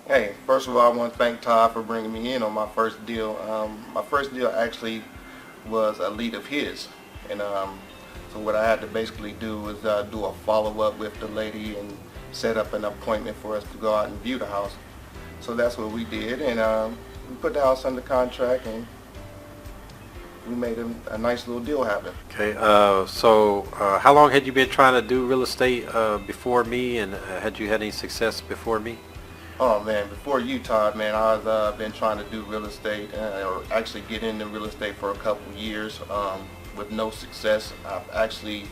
Hey, first of all, I want to thank Todd for bringing me in on my first deal. My first deal actually was a lead of his, and so what I had to basically do was do a follow-up with the lady and set up an appointment for us to go out and view the house. So that's what we did, and we put the house under contract, and we made a nice little deal happen. Okay, so how long had you been trying to do real estate before me, and had you had any success before me? Oh man, before you, Todd, man, I've been trying to do real estate, or actually get into real estate for a couple years with no success. I've actually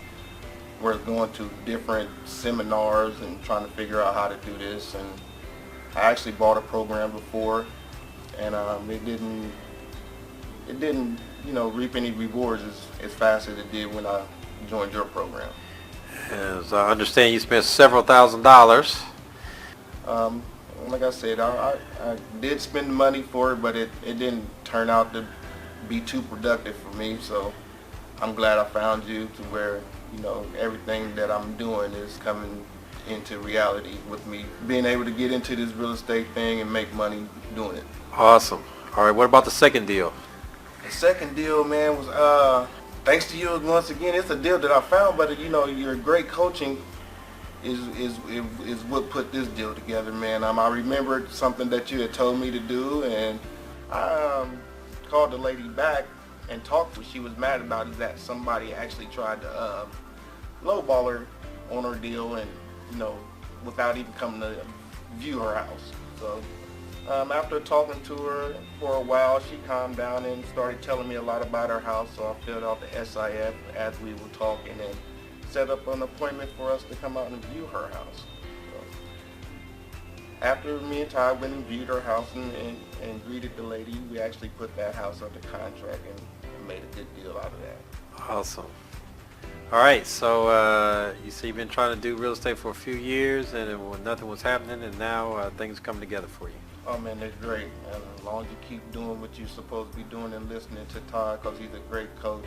was going to different seminars and trying to figure out how to do this, and I actually bought a program before, and it didn't reap any rewards as fast as it did when I joined your program. As I understand, you spent several $1,000s. Like I said, I did spend the money for it, but it didn't turn out to be too productive for me. So I'm glad I found you, to where everything that I'm doing is coming into reality with me being able to get into this real estate thing and make money doing it. Awesome. All right, what about the second deal? The second deal, man, was thanks to you once again. It's a deal that I found, but your great coaching is what put this deal together, man. I remembered something that you had told me to do, and I called the lady back and talked. She was mad about it, that somebody actually tried to lowball her on her deal, and without even coming to view her house. So after talking to her for a while, she calmed down and started telling me a lot about her house. So I filled out the SIF as we were talking, and set up an appointment for us to come out and view her house. So after me and Todd went and viewed her house and greeted the lady, we actually put that house under contract and made a good deal out of that. Awesome. All right, so you say you've been trying to do real estate for a few years, and nothing was happening, and now things come together for you. Oh man, that's great. And as long as you keep doing what you're supposed to be doing and listening to Todd, because he's a great coach.